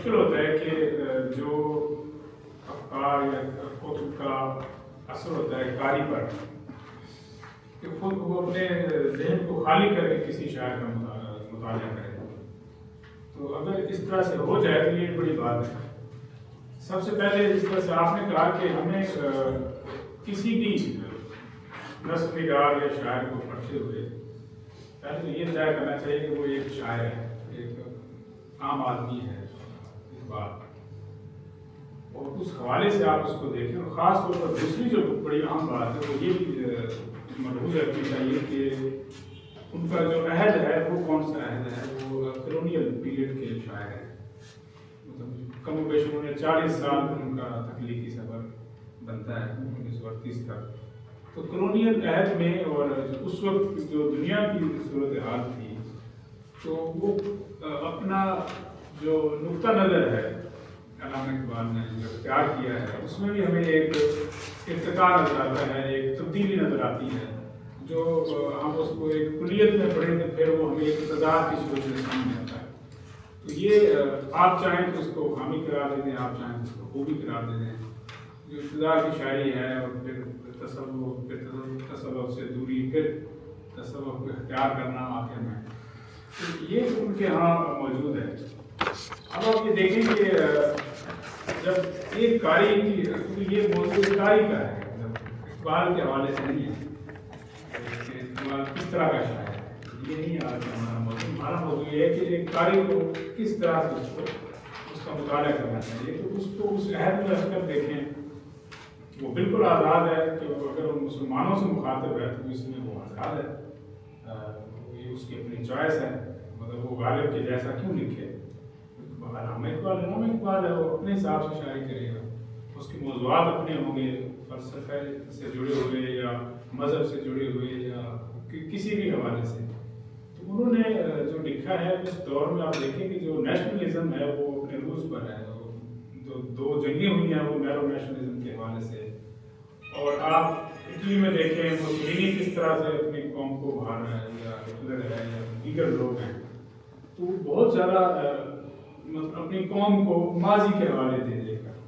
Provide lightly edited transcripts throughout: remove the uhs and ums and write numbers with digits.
مشکل ہوتا ہے کہ جو افکار یا کتب کا اثر ہوتا ہے قاری پر کہ خود وہ اپنے ذہن کو خالی کر کے کسی شاعر کا مطالعہ کرے. تو اگر اس طرح سے ہو جائے تو یہ بڑی بات ہے. سب سے پہلے جس طرح سے آپ نے کہا کہ ہمیں کسی بھی نثر نگار یا شاعر کو پڑھتے ہوئے پہلے تو یہ طے کرنا چاہیے کہ وہ ایک شاعر ہے, ایک عام آدمی ہے بات, اور اس حوالے سے آپ اس کو دیکھیں. اور خاص طور پر دوسری جو بڑی عام بات ہے وہ یہ بھی ملحوظ رکھنی چاہیے کہ ان کا جو عہد ہے وہ کون سا عہد ہے. وہ کلونیل پیریڈ کے شاعر ہیں, مطلب کم و بیش انہوں نے 40 سال ان کا تخلیقی سفر بنتا ہے 1938 تک. تو کلونیل عہد میں اور اس وقت جو دنیا کی صورتحال تھی تو وہ اپنا جو نقطہ نظر ہے علامہ اقبال نے جو اختیار کیا ہے اس میں بھی ہمیں ایک ارتقاء نظر آتا ہے, ایک تبدیلی نظر آتی ہے. جو ہم اس کو ایک کلیت میں پڑھیں تو پھر وہ ہمیں ایک تضاد کی صورت میں سامنے آتا ہے. تو یہ آپ چاہیں تو اس کو حامی قرار دے دیں, آپ چاہیں تو اس کو خوبی قرار دے دیں. جو ابتداء کی شاعری ہے اور پھر تصوف, پھر تصوف سے دوری, پھر تصوف کو اختیار کرنا آخر میں, تو یہ ان کے ہاں موجود ہے. اب آپ یہ دیکھیں کہ جب ایک قاری کی, کیونکہ یہ موضوع قاری کا ہے, اقبال کے حوالے سے نہیں ہے کہ اقبال کس طرح کا شاعر ہے, یہ نہیں ہے آج ہمارا موضوع. ہمارا موضوع یہ ہے کہ ایک قاری کو کس طرح سے اس کا مطالعہ کرنا چاہیے. تو اس کو اس عہد میں رکھ کر دیکھیں, وہ بالکل آزاد ہے کہ اگر وہ مسلمانوں سے مخاطب ہے تو اس میں وہ آزاد ہے, یہ اس کی اپنی چوائس ہے. مطلب وہ غالب کے جیسا کیوں لکھے. علامہ اقبال ہے, وہ اپنے حساب سے شاعری کرے گا, اس کے موضوعات اپنے ہوں گے, فلسفے سے جڑے ہوئے یا مذہب سے جڑے ہوئے یا کسی بھی حوالے سے. تو انہوں نے جو لکھا ہے اس دور میں آپ دیکھیں کہ جو نیشنلزم ہے وہ اپنے روز پر ہے. دو جنگیں ہوئی ہیں وہ نیرو نیشنلزم کے حوالے سے. اور آپ اٹلی میں دیکھیں مسولینی کس طرح سے اپنی قوم کو ابھار رہا ہے, یا ہٹلر ہے یا دیگر لوگ ہیں. تو بہت زیادہ اپنی قوم کو ماضی کے حوالے دے دے کر.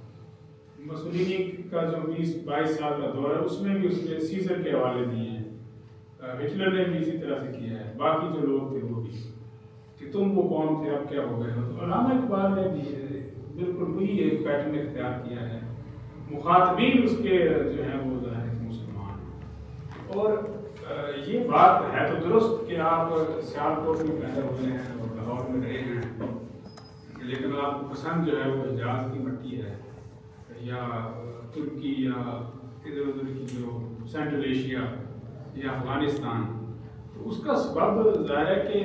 مسولینی کا جو 20-22 سال کا دور ہے اس میں بھی اس نے سیزر کے حوالے دیے ہیں, ہٹلر نے بھی اسی طرح سے کیا ہے, باقی جو لوگ تھے وہ بھی, کہ تم وہ قوم تھے اب کیا ہو گئے ہو. تو علامہ اقبال نے بھی بالکل وہی ایک پیٹرن اختیار کیا ہے. مخاطبین اس کے جو ہیں وہ ظاہر ہے مسلمان ہیں. اور یہ بات ہے تو درست کہ آپ سیالکوٹ میں پیدا ہوئے ہیں اور لاہور میں رہے ہیں, لیکن آپ کو پسند جو ہے وہ حجاز کی مٹی ہے یا ترکی یا ادھر ادھر کی جو سینٹرل ایشیا یا افغانستان. تو اس کا سبب ظاہر ہے کہ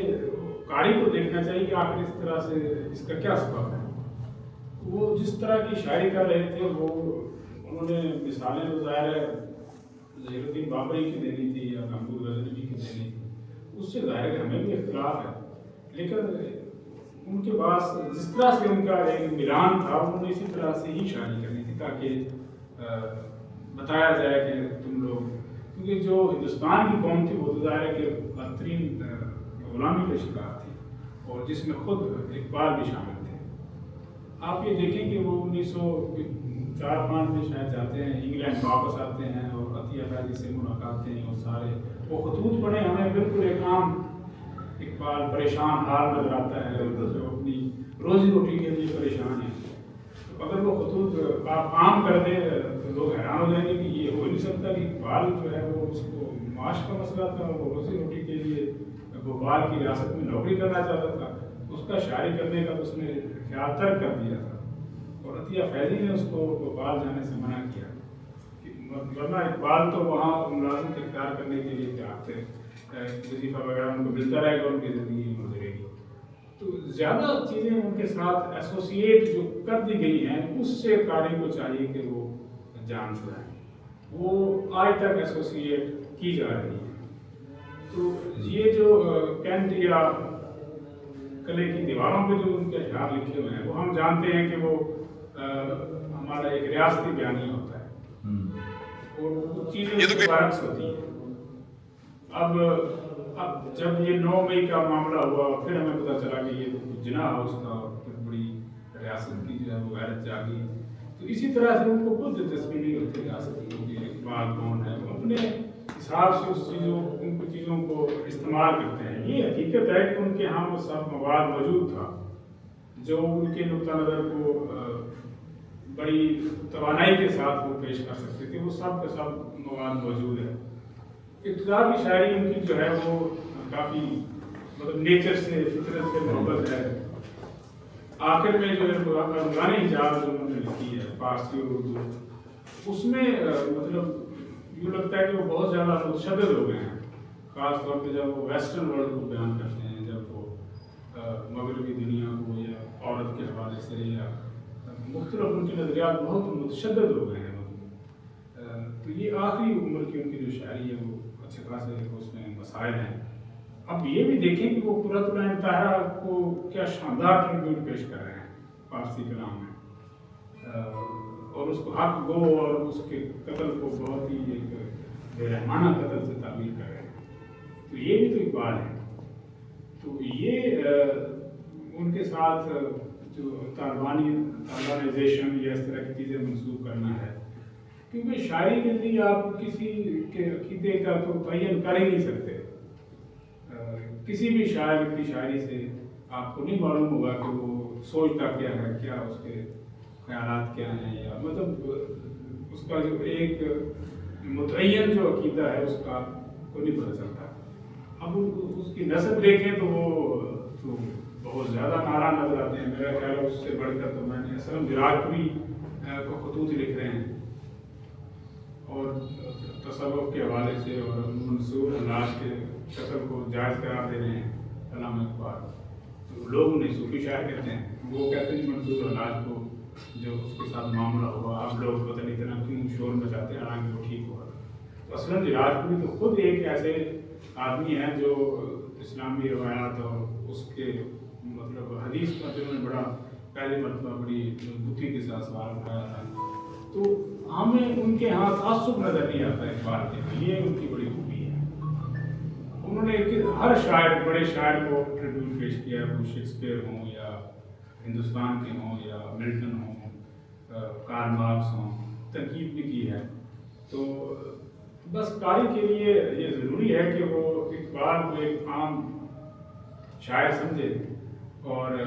قاری کو دیکھنا چاہیے کہ آخر اس طرح سے اس کا کیا سبب ہے. وہ جس طرح کی شاعری کر رہے تھے وہ انہوں نے مثالیں تو ظاہر ہے ظہیر الدین بابری کی دینی تھی یا محمود غزنوی کی دینی تھی, اس سے ظاہر ہے ہمیں بھی اختلاف ہے. لیکن ان کے پاس جس طرح سے ان کا ایک میلان تھا انہوں نے اسی طرح سے ہی شاعری کرنی تھی تاکہ بتایا جائے کہ تم لوگ, کیونکہ جو ہندوستان کی قوم تھی وہ تو ظاہر ہے کہ بدترین غلامی کا شکار تھی, اور جس میں خود اقبال بھی شامل تھے. آپ یہ دیکھیں کہ وہ 1904-05 میں شاید جاتے ہیں انگلینڈ, واپس آتے ہیں اور عطیہ فیضی سے ملاقاتیں اور سارے وہ خطوط پڑھیں, ہمیں بالکل ایک عام اقبال پریشان حال نظر آتا ہے جو اپنی روزی روٹی کے لیے پریشان ہے. تو اگر وہ خطوط آپ عام کر دیں تو لوگ حیران ہو جائیں گے کہ یہ ہو نہیں سکتا کہ اقبال جو ہے وہ اس کو معاش کا مسئلہ تھا, وہ روزی روٹی کے لیے بھوپال کی ریاست میں نوکری کرنا چاہتا تھا, اس کا شاعری کرنے کا اس نے خیال ترک کر دیا تھا, اور عطیہ فیضی نے اس کو بھوپال جانے سے منع کیا. ورنہ اقبال تو وہاں ملازمت اختیار کرنے کے لیے تیار تھے, وظیفہ وغیرہ ان کو ملتا رہے گا, ان کی زندگی گزرے گی. تو زیادہ چیزیں ان کے ساتھ ایسوسیٹ جو کر دی گئی ہیں اس سے قاری کو چاہیے کہ وہ جان چھڑائیں, وہ آج تک ایسوسیٹ کی جا رہی ہے. تو یہ جو کینٹ یا قلعے کی دیواروں پہ جو ان کے اشعار لکھے ہوئے ہیں وہ ہم جانتے ہیں کہ وہ ہمارا ایک ریاستی بیانیہ ہوتا ہے, اور وہ چیزیں برعکس ہوتی ہیں. اب جب یہ 9 مئی کا معاملہ ہوا پھر ہمیں پتہ چلا کہ یہ جناح ہاؤس تھا اور پھر بڑی ریاست کی جو ہے وہ غیرت جاگی. تو اسی طرح سے ان کو خود دلچسپی نہیں ہوتی ریاست کی کہ اقبال کون ہے. وہ اپنے حساب سے ان چیزوں کو استعمال کرتے ہیں. یہ حقیقت ہے کہ ان کے ہاں وہ سب مواد موجود تھا جو ان کے نقطہ نظر کو بڑی توانائی کے ساتھ وہ پیش کر سکتے تھے. وہ سب کا سب مواد موجود ہے. ابتدا کی شاعری ان کی جو ہے وہ کافی مطلب نیچر سے فطرت سے محبت ہے. آخر میں جو ہے عنوان حجاب جو انہوں نے لکھی ہے فارسی اور اردو, اس میں مطلب یوں لگتا ہے کہ وہ بہت زیادہ متشدد ہو گئے ہیں, خاص طور پہ جب وہ ویسٹرن ورلڈ کو بیان کرتے ہیں, جب وہ مغربی دنیا کو یا عورت کے حوالے سے یا مختلف ان کے نظریات بہت متشدد ہو گئے ہیں. تو یہ آخری عمر کی ان کی جو شاعری ہے وہ اچھے خاصے اس میں مسائل ہیں. اب یہ بھی دیکھیں کہ وہ قرۃ العین طاہرہ کو کیا شاندار ٹریبیوٹ پیش کر رہے ہیں فارسی کلام میں, اور اس کو حق گو اور اس کے قتل کو بہت ہی ایک بے رحمانہ قتل سے تعبیر کر رہے ہیں. تو یہ بھی تو اقبال ہے. تو یہ ان کے ساتھ جو طالبانائزیشن یا اس طرح کی چیزیں منسوخ کرنا ہے, کیونکہ شاعری کے ذریعے آپ کسی کے عقیدے کا تو تعین کر ہی نہیں سکتے. کسی بھی شاعر کی شاعری سے آپ کو نہیں معلوم ہوگا کہ وہ سوچتا کیا ہے, کیا اس کے خیالات کیا ہیں, یا مطلب اس کا جو ایک متعین جو عقیدہ ہے اس کا کو نہیں پتہ چلتا. اب اس کی نسب دیکھیں تو وہ تو بہت زیادہ نعرہ نظر آتے ہیں. میرا خیال ہے اس سے بڑھ کر تو میں نے اسلم جراجپوری کو خطوط لکھ رہے ہیں, اور تصوف کے حوالے سے اور منصور حلاج کے شکل کو جائز قرار دے رہے ہیں علامہ اقبال. تو لوگ انہیں صوفی شاعر کہتے ہیں. وہ کہتے ہیں منصور حلاج کو جو اس کے ساتھ معاملہ ہوا, آپ لوگ پتہ نہیں اتنا کیوں شور مچاتے ہیں, حالانکہ وہ ٹھیک ہوا. تو اسلم جراجپوری تو خود ایک ایسے آدمی ہیں جو اسلامی روایات اور اس کے مطلب حدیث پر جو نے بڑا پہلی مرتبہ بڑی مضبوطی کے ساتھ سوال اٹھایا تھا. تو ہمیں ان کے ہاں تعصب نظر نہیں آتا اقبال کے. یہ ان کی بڑی خوبی ہے. انہوں نے ہر شاعر, بڑے شاعر کو ٹریبیوٹ پیش کیا, وہ شیکسپیئر ہوں یا ہندوستان کے ہوں یا ملٹن ہوں, کارل مارکس ہوں, تنقید بھی کی ہے. تو بس قاری کے لیے یہ ضروری ہے کہ وہ اقبال کو ایک عام شاعر سمجھے اور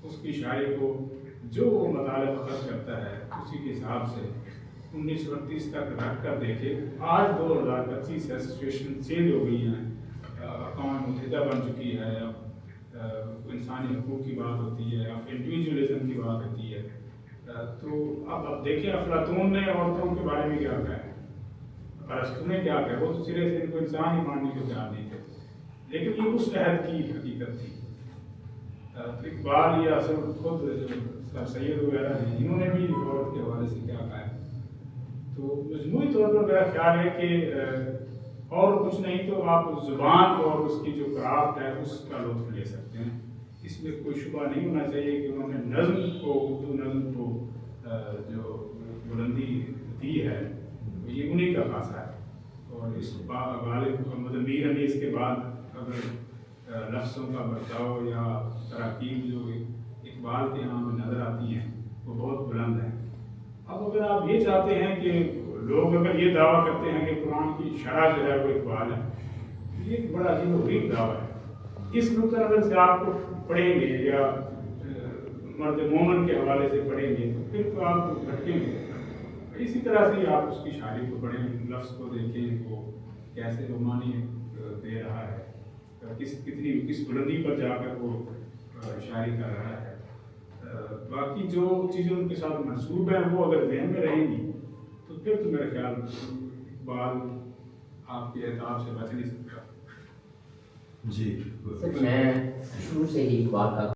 اس کی شاعری کو جو وہ مطالعہ خرچ کرتا ہے اسی کے حساب سے 1938 تک رکھ کر دیکھے. آج 2025 ہے, سچویشن چینج ہو گئی ہیں, اقوام متحدہ بن چکی ہے, اب انسانی حقوق کی بات ہوتی ہے, اب انڈیویجولزم کی بات ہوتی ہے. تو اب دیکھیں افلاطون نے عورتوں کے بارے میں کیا کہا ہے, ارسطو نے کیا کہا. وہ تو سرے سے ان کو انسان ہی ماننے کو تیار نہیں تھے, لیکن یہ اس عہد کی حقیقت تھی. اقبال یا خود سر سید وغیرہ ہیں, انہوں نے بھی عورت کے حوالے سے کیا کہا ہے. تو مجموعی طور پر میرا خیال ہے کہ اور کچھ نہیں تو آپ زبان اور اس کی جو کرافٹ ہے اس کا لطف لے سکتے ہیں. اس میں کوئی شبہ نہیں ہونا چاہیے کہ انہوں نے نظم کو, اردو نظم کو جو بلندی دی ہے یہ انہیں کا خاصہ ہے. اور اس غالب مطلب میر انیس کے بعد اگر لفظوں کا برتاؤ یا تراکیب جو اقبال کے یہاں میں نظر آتی ہیں وہ بہت بلند ہیں. اب اگر آپ یہ چاہتے ہیں کہ لوگ اگر یہ دعویٰ کرتے ہیں کہ قرآن کی شرح جو ہے وہ اقبال ہے, یہ ایک بڑا عجیب و غریب دعویٰ ہے. اس نقطۂ نظر سے آپ کو پڑھیں گے یا مرد مومن کے حوالے سے پڑھیں گے تو پھر تو آپ بھٹکیں گے. اسی طرح سے ہی آپ اس کی شاعری کو پڑھیں, لفظ کو دیکھیں وہ کیسے وہ معنی دے رہا ہے, کس بلندی پر جا کر وہ شاعری کر رہا ہے. باقی جو چیزیں ان کے ساتھ منسوب ہیں وہ اگر ذہن میں رہیں گی تو پھر تو میرے خیال اقبال آپ کے اعتاب سے بچ نہیں سکتا. جی سر, میں شروع سے ہی اقبال کا